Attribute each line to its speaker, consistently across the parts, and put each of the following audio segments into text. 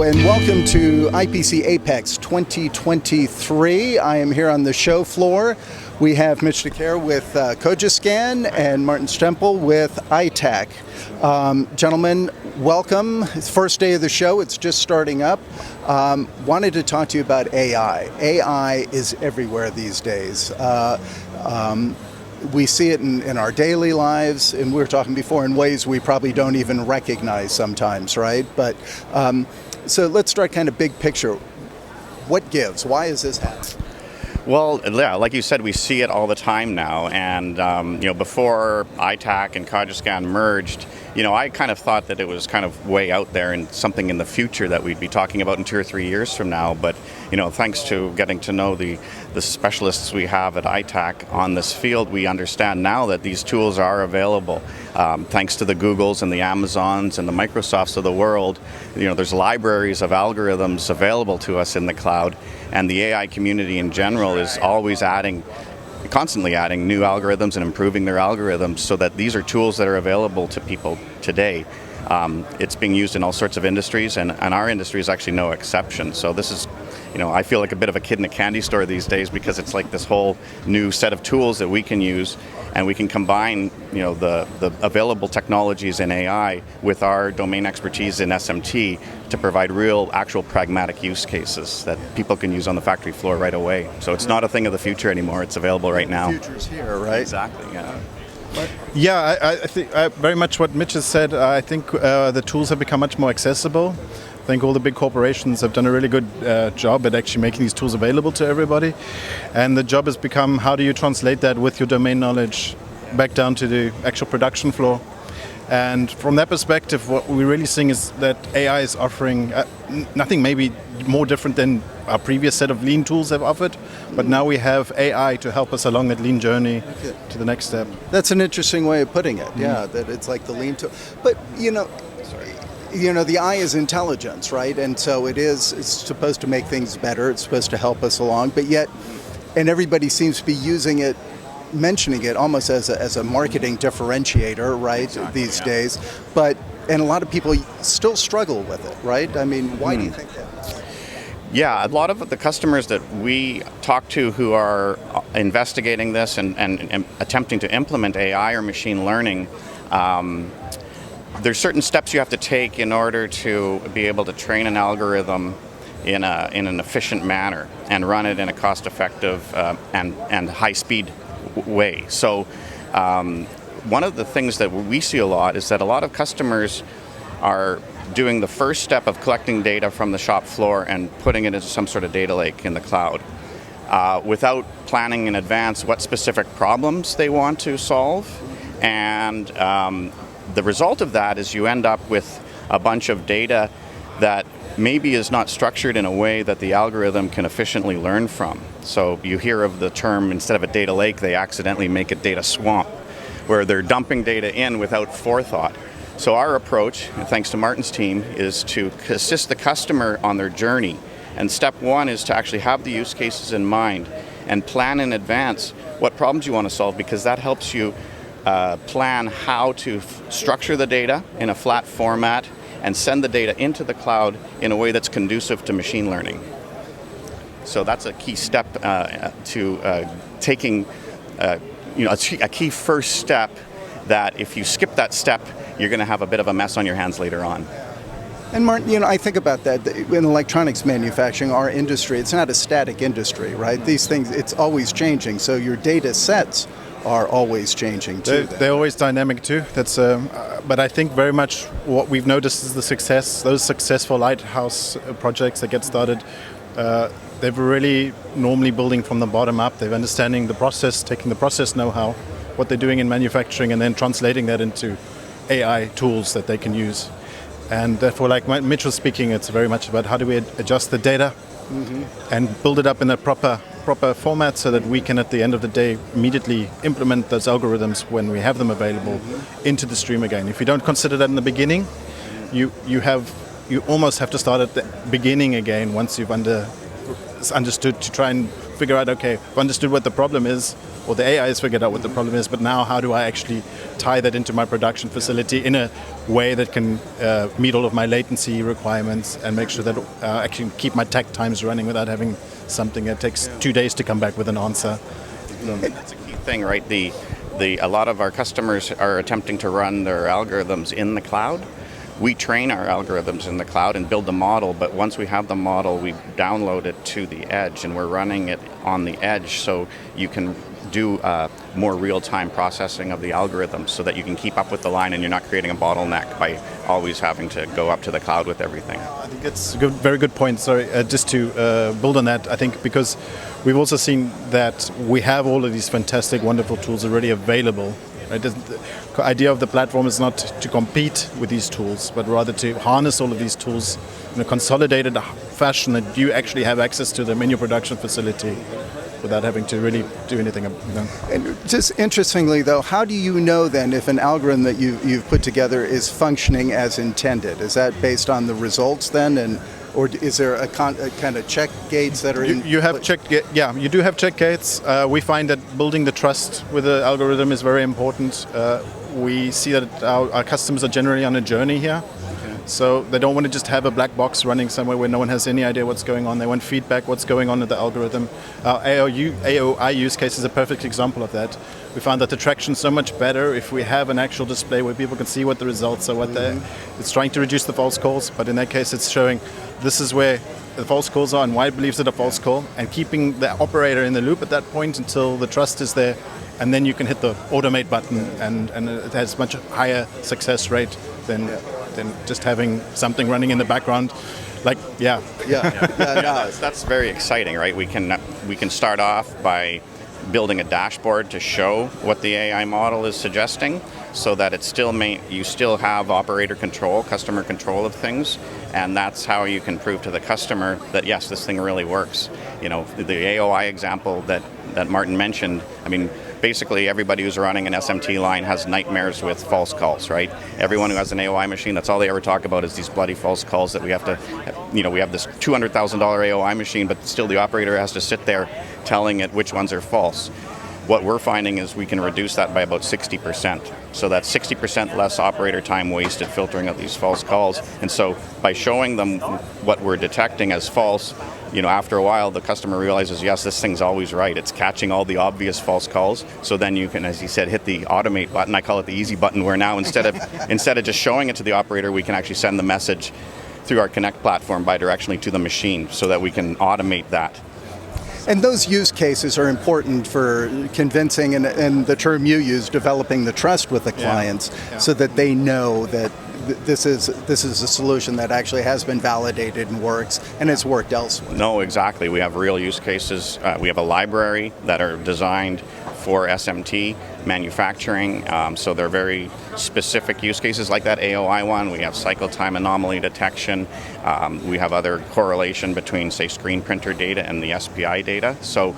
Speaker 1: and welcome to IPC Apex 2023. I am here on the show floor. We have Mitch DeCaire with Cogiscan and Martin Strempel with iTAC. Gentlemen, welcome. It's the first day of the show. It's just starting up. Wanted to talk to you about AI. AI is everywhere these days. We see it in our daily lives, and we were talking before, in ways we probably don't even recognize sometimes, right? But so let's start kind of big picture. What gives? Why is this happening?
Speaker 2: Well, yeah, like you said, we see it all the time now. And before iTAC and Cogiscan merged, I kind of thought that it was kind of way out there and something in the future that we'd be talking about in 2 or 3 years from now. But thanks to getting to know the specialists we have at iTAC on this field, we understand now that these tools are available. Thanks to the Googles and the Amazons and the Microsofts of the world, there's libraries of algorithms available to us in the cloud, and the AI community in general is always constantly adding new algorithms and improving their algorithms so that these are tools that are available to people today. It's being used in all sorts of industries, and our industry is actually no exception. So this is, I feel like a bit of a kid in a candy store these days, because it's like this whole new set of tools that we can use, and we can combine, the available technologies in AI with our domain expertise in SMT to provide real, actual pragmatic use cases that people can use on the factory floor right away. So it's not a thing of the future anymore. It's available right now.
Speaker 1: The future's here, right?
Speaker 2: Exactly, yeah.
Speaker 3: Yeah, I think very much what Mitch has said. I think the tools have become much more accessible. I think all the big corporations have done a really good job at actually making these tools available to everybody. And the job has become, how do you translate that with your domain knowledge back down to the actual production floor? And from that perspective, what we're really seeing is that AI is offering nothing maybe more different than our previous set of lean tools have offered, but now we have AI to help us along that lean journey to the next step.
Speaker 1: That's an interesting way of putting it, yeah, that it's like the lean tool. But, the eye is intelligence, right? And so it's supposed to make things better, it's supposed to help us along, but yet, and everybody seems to be using it, mentioning it almost as a marketing differentiator, right,
Speaker 2: exactly,
Speaker 1: these days. And a lot of people still struggle with it, right? I mean, why do you think that?
Speaker 2: Yeah, a lot of the customers that we talk to who are investigating this and attempting to implement AI or machine learning, there's certain steps you have to take in order to be able to train an algorithm in an efficient manner and run it in a cost-effective and high-speed way. So one of the things that we see a lot is that a lot of customers are doing the first step of collecting data from the shop floor and putting it into some sort of data lake in the cloud without planning in advance what specific problems they want to solve. And the result of that is you end up with a bunch of data that maybe is not structured in a way that the algorithm can efficiently learn from. So you hear of the term, instead of a data lake, they accidentally make a data swamp, where they're dumping data in without forethought. So our approach, thanks to Martin's team, is to assist the customer on their journey. And step one is to actually have the use cases in mind and plan in advance what problems you want to solve, because that helps you plan how to structure the data in a flat format and send the data into the cloud in a way that's conducive to machine learning. So that's a key step to taking, a key first step that if you skip that step, you're going to have a bit of a mess on your hands later on.
Speaker 1: And Martin, I think about that in electronics manufacturing, our industry, it's not a static industry, right? These things, it's always changing. So your data sets are always changing too.
Speaker 3: They're always dynamic too. That's, but I think very much what we've noticed is the success, those successful lighthouse projects that get started, they're really normally building from the bottom up. They're understanding the process, taking the process know-how, what they're doing in manufacturing, and then translating that into AI tools that they can use. And therefore, like Mitch was speaking, it's very much about how do we adjust the data and build it up in a proper format so that we can, at the end of the day, immediately implement those algorithms when we have them available into the stream again. If you don't consider that in the beginning, you almost have to start at the beginning again once you've understood, to try and figure out, okay, I've understood what the problem is, or the AI has figured out what the problem is, but now how do I actually tie that into my production facility in a way that can meet all of my latency requirements and make sure that I can keep my takt times running without having something that takes 2 days to come back with an answer.
Speaker 2: That's a key thing, right? A lot of our customers are attempting to run their algorithms in the cloud. We train our algorithms in the cloud and build the model, but once we have the model, we download it to the edge, and we're running it on the edge so you can do more real-time processing of the algorithms so that you can keep up with the line and you're not creating a bottleneck by always having to go up to the cloud with everything.
Speaker 3: I think that's a very good point. Sorry, just to build on that, I think because we've also seen that we have all of these fantastic, wonderful tools already available. Right? The idea of the platform is not to compete with these tools, but rather to harness all of these tools in a consolidated fashion that you actually have access to them in your production facility without having to really do anything.
Speaker 1: And just interestingly, though, how do you know then if an algorithm that you've put together is functioning as intended? Is that based on the results then, or is there a kind of check gates that are in?
Speaker 3: You have you do have check gates. We find that building the trust with the algorithm is very important. We see that our customers are generally on a journey here. So they don't want to just have a black box running somewhere where no one has any idea what's going on. They want feedback, what's going on with the algorithm. Our AOI use case is a perfect example of that. We found that the traction is so much better if we have an actual display where people can see what the results are, it's trying to reduce the false calls, but in that case it's showing this is where the false calls are and why it believes it a false call, and keeping the operator in the loop at that point until the trust is there, and then you can hit the automate button, and it has much higher success rate than just having something running in the background.
Speaker 2: That's very exciting, right? We can start off by building a dashboard to show what the AI model is suggesting, so that you still have operator control, customer control of things, and that's how you can prove to the customer that yes, this thing really works. You know, the AOI example that Martin mentioned, I mean, basically everybody who's running an SMT line has nightmares with false calls, right? Everyone who has an AOI machine, that's all they ever talk about is these bloody false calls that we have to, we have this $200,000 AOI machine, but still the operator has to sit there telling it which ones are false. What we're finding is we can reduce that by about 60%. So that's 60% less operator time wasted filtering out these false calls. And so by showing them what we're detecting as false, after a while the customer realizes, yes, this thing's always right. It's catching all the obvious false calls. So then you can, as he said, hit the automate button. I call it the easy button, where now instead of just showing it to the operator, we can actually send the message through our Connect platform bidirectionally to the machine so that we can automate that.
Speaker 1: And those use cases are important for convincing, and the term you use, developing the trust with the clients, so that they know that this is a solution that actually has been validated and works, and it's worked elsewhere.
Speaker 2: No, exactly. We have real use cases. We have a library that are designed for SMT manufacturing, so they're very specific use cases like that AOI one. We have cycle time anomaly detection. We have other correlation between, say, screen printer data and the SPI data. So,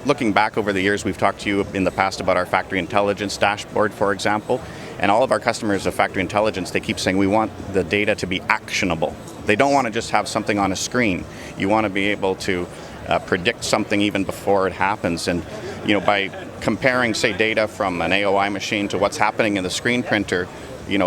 Speaker 2: looking back over the years, we've talked to you in the past about our factory intelligence dashboard, for example. And all of our customers of factory intelligence, they keep saying we want the data to be actionable. They don't want to just have something on a screen. You want to be able to predict something even before it happens. And by comparing, say, data from an AOI machine to what's happening in the screen printer,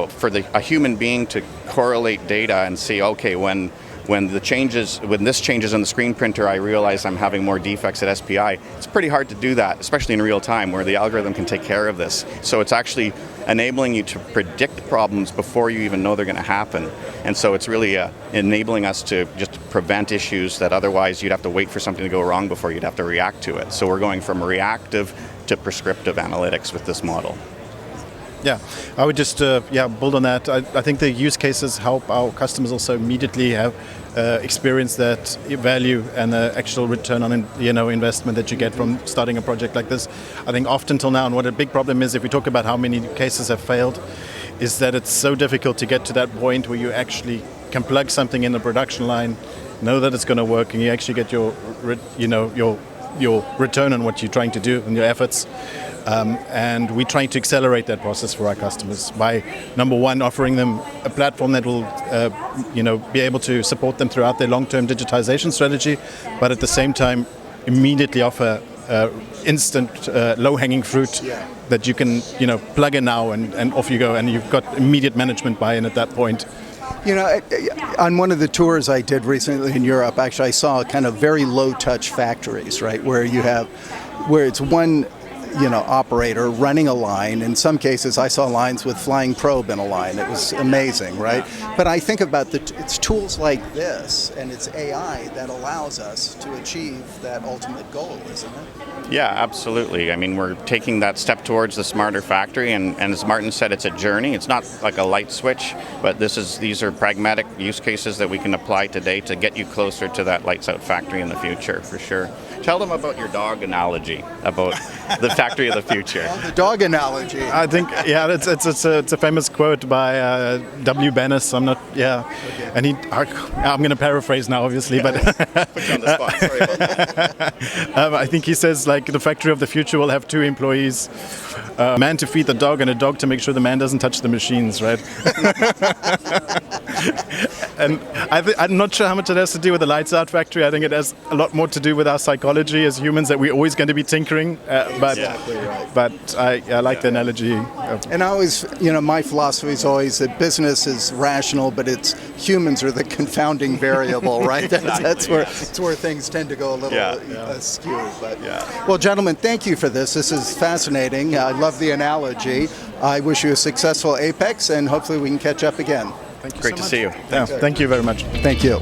Speaker 2: for a human being to correlate data and see, okay, when this changes in the screen printer, I realize I'm having more defects at SPI. It's pretty hard to do that, especially in real time, where the algorithm can take care of this. So it's actually enabling you to predict problems before you even know they're going to happen. And so it's really enabling us to just prevent issues that otherwise you'd have to wait for something to go wrong before you'd have to react to it. So we're going from reactive to prescriptive analytics with this model.
Speaker 3: Yeah, I would just build on that. I think the use cases help our customers also immediately have experience that value and the actual return on investment that you get from starting a project like this. I think often till now, and what a big problem is, if we talk about how many cases have failed, is that it's so difficult to get to that point where you actually can plug something in the production line, know that it's going to work, and you actually get your return on what you're trying to do and your efforts. And we're trying to accelerate that process for our customers by, number one, offering them a platform that will be able to support them throughout their long-term digitization strategy, but at the same time immediately offer instant low-hanging fruit that you can plug in now and off you go, and you've got immediate management buy-in at that point.
Speaker 1: On one of the tours I did recently in Europe, actually I saw kind of very low-touch factories, right, where it's one operator running a line. In some cases, I saw lines with flying probe in a line. It was amazing, right? But I think about it's tools like this and it's AI that allows us to achieve that ultimate goal, isn't it?
Speaker 2: Yeah, absolutely. I mean, we're taking that step towards the smarter factory, and as Martin said, it's a journey. It's not like a light switch, but these are pragmatic use cases that we can apply today to get you closer to that lights out factory in the future, for sure. Tell them about your dog analogy, about the factory of the future.
Speaker 1: The dog analogy.
Speaker 3: I think, it's a famous quote by W. Bennis. Okay. And I'm going to paraphrase now, obviously, but
Speaker 2: put you on the spot. Sorry about that.
Speaker 3: I think he says, like, the factory of the future will have 2 employees, a man to feed the dog and a dog to make sure the man doesn't touch the machines, right? And I'm not sure how much it has to do with the lights out factory. I think it has a lot more to do with our psychology as humans, that we're always going to be tinkering. But I like the analogy.
Speaker 1: And I always, my philosophy is always that business is rational, but it's humans are the confounding variable, right? That's where things tend to go a little askew. But well, gentlemen, thank you for this. This is fascinating. I love the analogy. I wish you a successful Apex, and hopefully we can catch up again.
Speaker 3: Thank you
Speaker 2: Great
Speaker 3: so
Speaker 2: to
Speaker 3: much.
Speaker 2: see you.
Speaker 3: Thank you very much.
Speaker 1: Thank you.